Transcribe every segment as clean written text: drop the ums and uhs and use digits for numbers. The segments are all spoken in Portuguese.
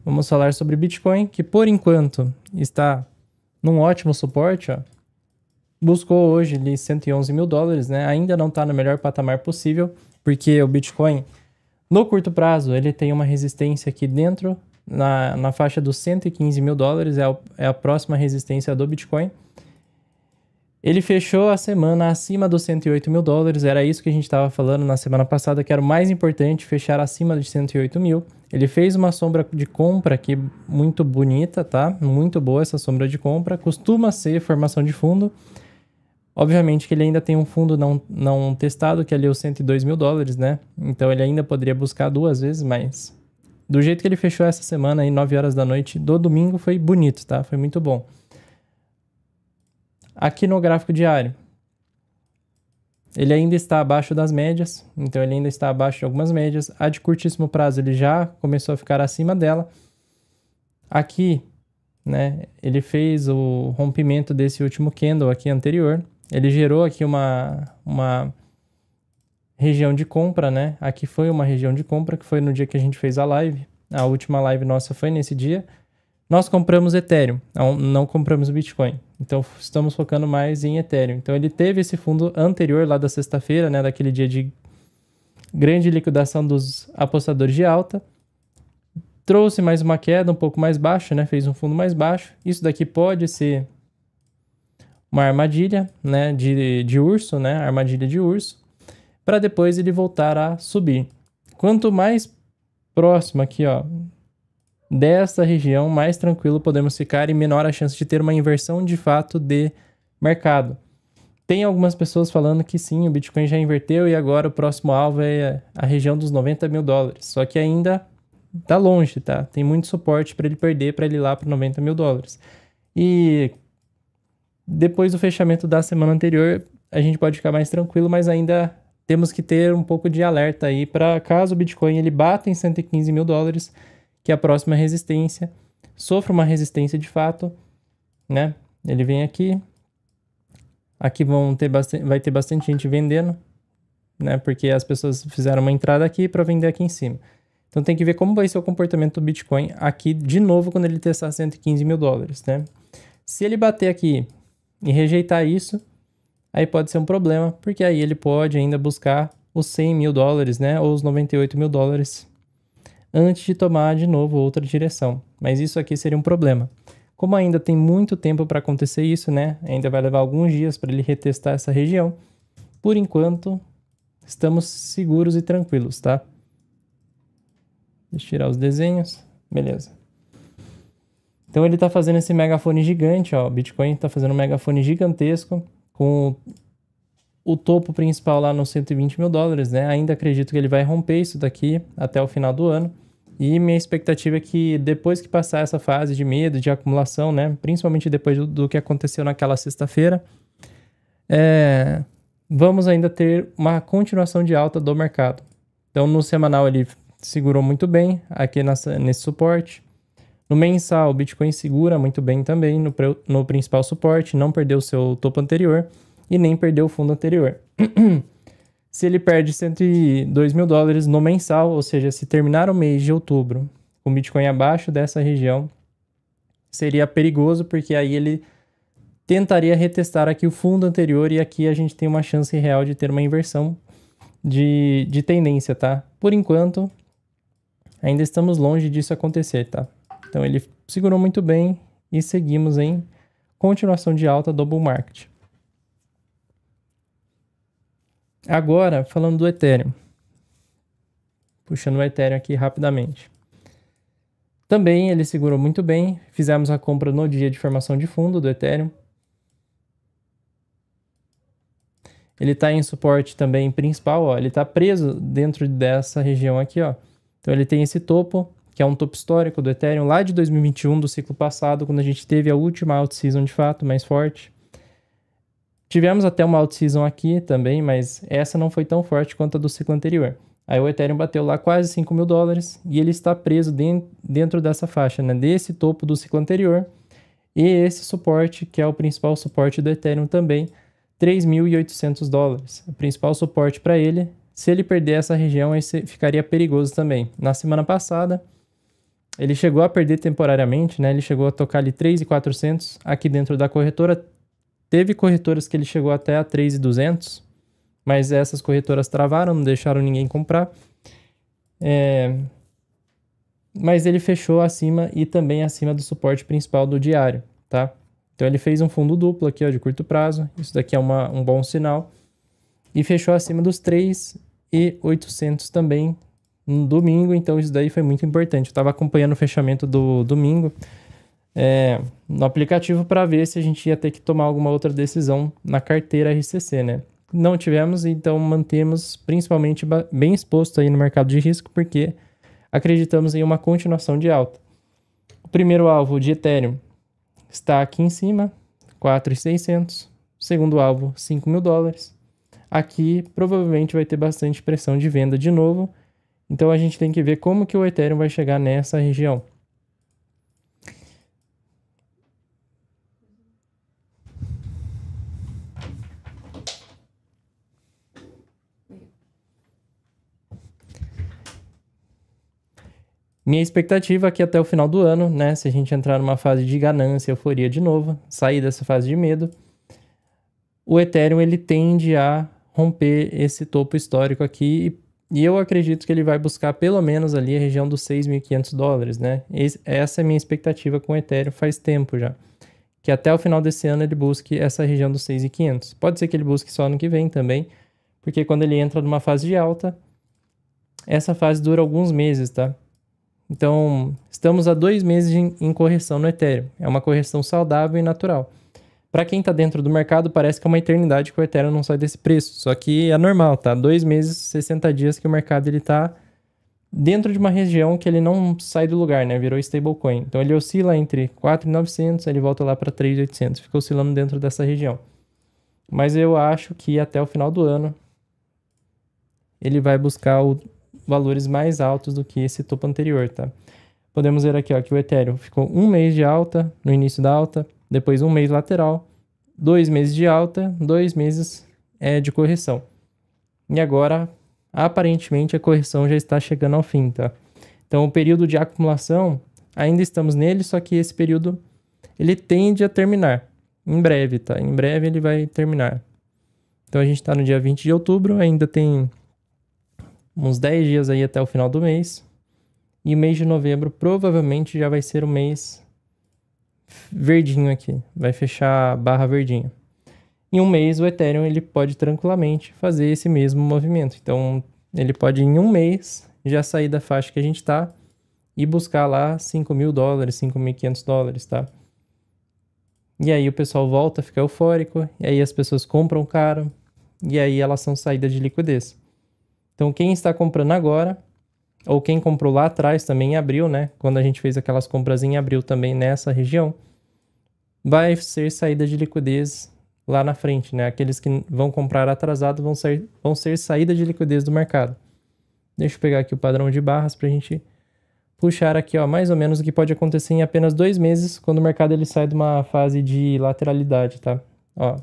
vamos falar sobre Bitcoin, que por enquanto está num ótimo suporte, ó. Buscou hoje ali 111 mil dólares, né? Ainda não está no melhor patamar possível, porque o Bitcoin, no curto prazo, ele tem uma resistência aqui dentro, na faixa dos 115 mil dólares, é a próxima resistência do Bitcoin. Ele fechou a semana acima dos 108 mil dólares, era isso que a gente estava falando na semana passada, que era o mais importante, fechar acima de 108 mil. Ele fez uma sombra de compra aqui muito bonita, tá? Muito boa essa sombra de compra, costuma ser formação de fundo. Obviamente que ele ainda tem um fundo não testado, que é ali os 102 mil dólares, né? Então ele ainda poderia buscar 2 vezes, mas do jeito que ele fechou essa semana, aí 9 horas da noite do domingo, foi bonito, tá? Foi muito bom. Aqui no gráfico diário, ele ainda está abaixo das médias, então ele ainda está abaixo de algumas médias. A de curtíssimo prazo, ele já começou a ficar acima dela. Aqui, né, ele fez o rompimento desse último candle aqui anterior. Ele gerou aqui uma região de compra, né? Aqui foi uma região de compra, que foi no dia que a gente fez a live. A última live nossa foi nesse dia. Nós compramos Ethereum, não compramos Bitcoin. Então, estamos focando mais em Ethereum. Então, ele teve esse fundo anterior lá da sexta-feira, né? Daquele dia de grande liquidação dos apostadores de alta. Trouxe mais uma queda um pouco mais baixa, né? Fez um fundo mais baixo. Isso daqui pode ser uma armadilha, né? De urso, né? Armadilha de urso. Para depois ele voltar a subir. Quanto mais próximo aqui, ó, dessa região, mais tranquilo podemos ficar e menor a chance de ter uma inversão de fato de mercado. Tem algumas pessoas falando que sim, o Bitcoin já inverteu e agora o próximo alvo é a região dos 90 mil dólares. Só que ainda tá longe, tá? Tem muito suporte para ele perder, para ele ir lá para 90 mil dólares. E depois do fechamento da semana anterior, a gente pode ficar mais tranquilo, mas ainda temos que ter um pouco de alerta aí para caso o Bitcoin ele bata em 115 mil dólares, que é a próxima resistência, sofra uma resistência de fato, né? Ele vem aqui vai ter bastante gente vendendo, né? Porque as pessoas fizeram uma entrada aqui para vender aqui em cima. Então tem que ver como vai ser o comportamento do Bitcoin aqui de novo quando ele testar 115 mil dólares, né? Se ele bater aqui e rejeitar isso, aí pode ser um problema, porque aí ele pode ainda buscar os 100 mil dólares, né? Ou os 98 mil dólares antes de tomar de novo outra direção. Mas isso aqui seria um problema. Como ainda tem muito tempo para acontecer isso, né? Ainda vai levar alguns dias para ele retestar essa região. Por enquanto, estamos seguros e tranquilos, tá? Deixa eu tirar os desenhos. Beleza. Então ele está fazendo esse megafone gigante, ó. O Bitcoin está fazendo um megafone gigantesco com o topo principal lá nos 120 mil dólares, né? Ainda acredito que ele vai romper isso daqui até o final do ano. E minha expectativa é que depois que passar essa fase de medo, de acumulação, né? Principalmente depois do que aconteceu naquela sexta-feira, vamos ainda ter uma continuação de alta do mercado. Então no semanal ele segurou muito bem aqui nesse suporte. No mensal o Bitcoin segura muito bem também no principal suporte, não perdeu o seu topo anterior e nem perdeu o fundo anterior. Se ele perde 102 mil dólares no mensal, ou seja, se terminar o mês de outubro com Bitcoin abaixo dessa região, seria perigoso, porque aí ele tentaria retestar aqui o fundo anterior e aqui a gente tem uma chance real de ter uma inversão de tendência, tá? Por enquanto, ainda estamos longe disso acontecer, tá? Então ele segurou muito bem e seguimos em continuação de alta do bull market. Agora, falando do Ethereum. Puxando o Ethereum aqui rapidamente. Também ele segurou muito bem. Fizemos a compra no dia de formação de fundo do Ethereum. Ele está em suporte também principal, ó. Ele está preso dentro dessa região aqui, ó. Então ele tem esse topo, que é um topo histórico do Ethereum lá de 2021, do ciclo passado, quando a gente teve a última out-season de fato mais forte. Tivemos até uma out-season aqui também, mas essa não foi tão forte quanto a do ciclo anterior. Aí o Ethereum bateu lá quase 5 mil dólares e ele está preso dentro dessa faixa, né? Desse topo do ciclo anterior. E esse suporte, que é o principal suporte do Ethereum também, 3.800 dólares. O principal suporte para ele, se ele perder essa região, aí ficaria perigoso também. Na semana passada, Ele chegou a perder temporariamente, né? Ele chegou a tocar ali 3.400 aqui dentro da corretora. Teve corretoras que ele chegou até a 3.200, mas essas corretoras travaram, não deixaram ninguém comprar. Mas ele fechou acima e também acima do suporte principal do diário, tá? Então ele fez um fundo duplo aqui, ó, de curto prazo. Isso daqui é um bom sinal. E fechou acima dos 3.800 também no domingo, então isso daí foi muito importante. Eu estava acompanhando o fechamento do domingo no aplicativo para ver se a gente ia ter que tomar alguma outra decisão na carteira RCC, né? Não tivemos, então mantemos principalmente bem exposto aí no mercado de risco, porque acreditamos em uma continuação de alta. O primeiro alvo de Ethereum está aqui em cima, 4.600. O segundo alvo, $5.000. Aqui provavelmente vai ter bastante pressão de venda de novo. Então a gente tem que ver como que o Ethereum vai chegar nessa região. Minha expectativa aqui até o final do ano, né? Se a gente entrar numa fase de ganância, euforia de novo, sair dessa fase de medo, o Ethereum ele tende a romper esse topo histórico aqui e eu acredito que ele vai buscar pelo menos ali a região dos $6.500, né? Essa é a minha expectativa com o Ethereum faz tempo já. Que até o final desse ano ele busque essa região dos 6.500. Pode ser que ele busque só ano que vem também, porque quando ele entra numa fase de alta, essa fase dura alguns meses, tá? Então, estamos há 2 meses em correção no Ethereum. É uma correção saudável e natural. Para quem está dentro do mercado, parece que é uma eternidade que o Ethereum não sai desse preço. Só que é normal, tá? 2 meses, 60 dias que o mercado ele tá dentro de uma região que ele não sai do lugar, né? Virou stablecoin. Então, ele oscila entre 4.900, ele volta lá para 3.800. Fica oscilando dentro dessa região. Mas eu acho que até o final do ano, ele vai buscar valores mais altos do que esse topo anterior, tá? Podemos ver aqui, ó, que o Ethereum ficou 1 mês de alta, no início da alta, depois 1 mês lateral, 2 meses de alta, 2 meses de correção. E agora, aparentemente, a correção já está chegando ao fim, tá? Então, o período de acumulação, ainda estamos nele, só que esse período, ele tende a terminar. Em breve, tá? Em breve ele vai terminar. Então, a gente está no dia 20 de outubro, ainda tem uns 10 dias aí até o final do mês. E o mês de novembro provavelmente já vai ser o mês verdinho aqui. Vai fechar a barra verdinha. Em um mês o Ethereum ele pode tranquilamente fazer esse mesmo movimento. Então ele pode em um mês já sair da faixa que a gente está e buscar lá $5.000, $5.500, tá? E aí o pessoal volta a ficar eufórico. E aí as pessoas compram caro. E aí elas são saídas de liquidez. Então, quem está comprando agora, ou quem comprou lá atrás também em abril, né? Quando a gente fez aquelas compras em abril também nessa região, vai ser saída de liquidez lá na frente, né? Aqueles que vão comprar atrasado vão ser saída de liquidez do mercado. Deixa eu pegar aqui o padrão de barras para a gente puxar aqui, ó, mais ou menos o que pode acontecer em apenas 2 meses quando o mercado ele sai de uma fase de lateralidade, tá? Ó.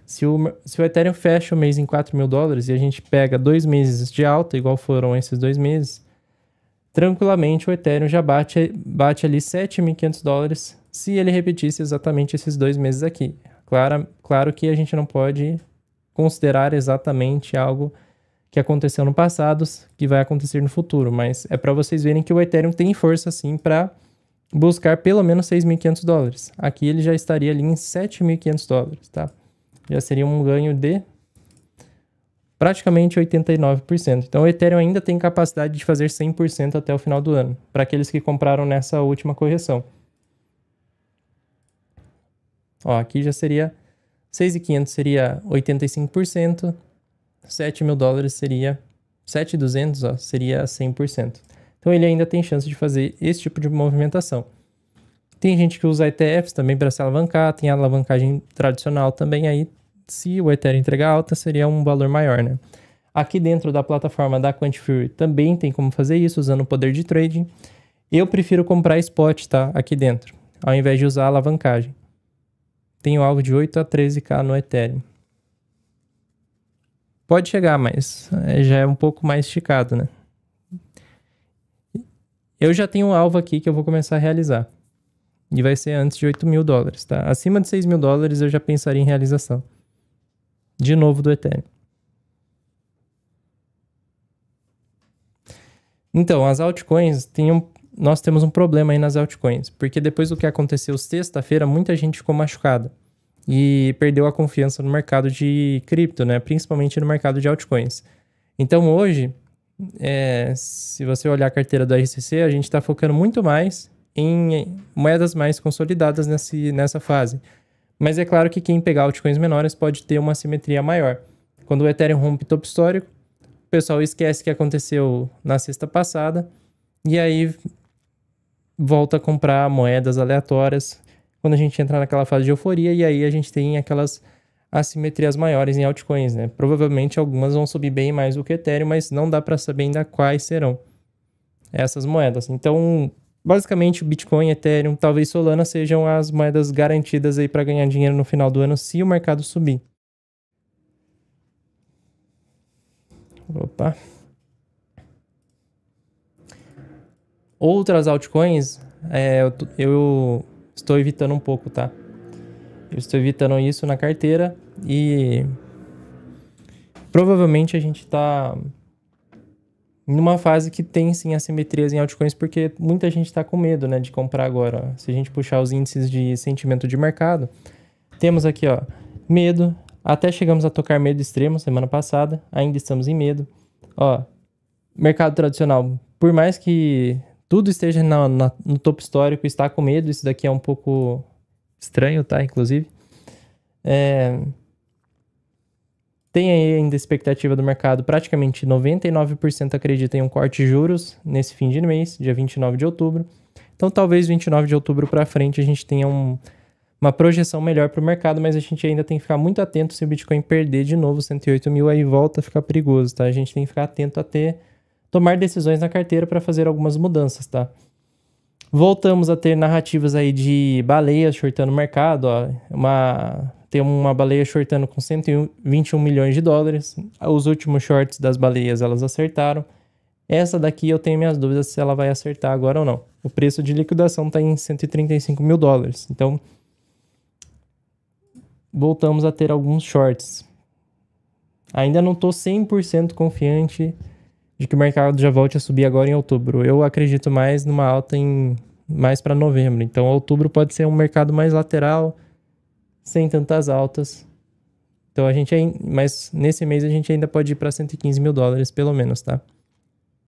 Se o Ethereum fecha o mês em $4.000 e a gente pega 2 meses de alta, igual foram esses 2 meses, tranquilamente o Ethereum já bate ali $7.500 se ele repetisse exatamente esses 2 meses aqui. Claro que a gente não pode considerar exatamente algo que aconteceu no passado, que vai acontecer no futuro, mas é para vocês verem que o Ethereum tem força sim para buscar pelo menos $6.500. Aqui ele já estaria ali em $7.500, tá? Já seria um ganho de praticamente 89%. Então o Ethereum ainda tem capacidade de fazer 100% até o final do ano, para aqueles que compraram nessa última correção. Ó, aqui já seria 6.500 seria 85%, $7.000 seria 7.200, ó, seria 100%. Então ele ainda tem chance de fazer esse tipo de movimentação. Tem gente que usa ETFs também para se alavancar, tem a alavancagem tradicional também aí. Se o Ethereum entregar alta, seria um valor maior, né? Aqui dentro da plataforma da Quantifury também tem como fazer isso, usando o poder de trading. Eu prefiro comprar spot, tá? Aqui dentro, ao invés de usar a alavancagem. Tenho alvo de 8 a 13k no Ethereum. Pode chegar, mas já é um pouco mais esticado, né? Eu já tenho um alvo aqui que eu vou começar a realizar. E vai ser antes de 8 mil dólares, tá? Acima de 6 mil dólares eu já pensaria em realização. De novo do Ethereum. Então, as altcoins, nós temos um problema aí nas altcoins. Porque depois do que aconteceu sexta-feira, muita gente ficou machucada. E perdeu a confiança no mercado de cripto, né? Principalmente no mercado de altcoins. Então, hoje, se você olhar a carteira do RCC, a gente está focando muito mais em moedas mais consolidadas nessa fase. Mas é claro que quem pegar altcoins menores pode ter uma simetria maior. Quando o Ethereum rompe topo histórico, o pessoal esquece que aconteceu na sexta passada e aí volta a comprar moedas aleatórias quando a gente entra naquela fase de euforia, e aí a gente tem aquelas assimetrias maiores em altcoins, né? Provavelmente algumas vão subir bem mais do que Ethereum, mas não dá para saber ainda quais serão essas moedas. Então, basicamente, o Bitcoin, Ethereum, talvez Solana sejam as moedas garantidas aí para ganhar dinheiro no final do ano se o mercado subir. Opa. Outras altcoins, eu estou evitando um pouco, tá? Eu estou evitando isso na carteira e provavelmente a gente está numa fase que tem sim assimetrias em altcoins, porque muita gente está com medo, né, de comprar agora. Se a gente puxar os índices de sentimento de mercado, temos aqui, ó, medo. Até chegamos a tocar medo extremo semana passada, ainda estamos em medo. Ó, mercado tradicional, por mais que tudo esteja no topo histórico, está com medo. Isso daqui é um pouco estranho, tá? Inclusive. Tem aí ainda a expectativa do mercado. Praticamente 99% acredita em um corte de juros nesse fim de mês, dia 29 de outubro. Então, talvez 29 de outubro para frente a gente tenha uma projeção melhor para o mercado, mas a gente ainda tem que ficar muito atento se o Bitcoin perder de novo 108 mil, aí volta a ficar perigoso, tá? A gente tem que ficar atento a tomar decisões na carteira para fazer algumas mudanças, tá? Voltamos a ter narrativas aí de baleias shortando o mercado, ó. Tem uma baleia shortando com 121 milhões de dólares. Os últimos shorts das baleias, elas acertaram. Essa daqui eu tenho minhas dúvidas se ela vai acertar agora ou não. O preço de liquidação está em 135 mil dólares. Então, voltamos a ter alguns shorts. Ainda não estou 100% confiante de que o mercado já volte a subir agora em outubro. Eu acredito mais numa alta mais para novembro. Então, outubro pode ser um mercado mais lateral, sem tantas altas. Então, mas nesse mês a gente ainda pode ir para 115 mil dólares, pelo menos, tá?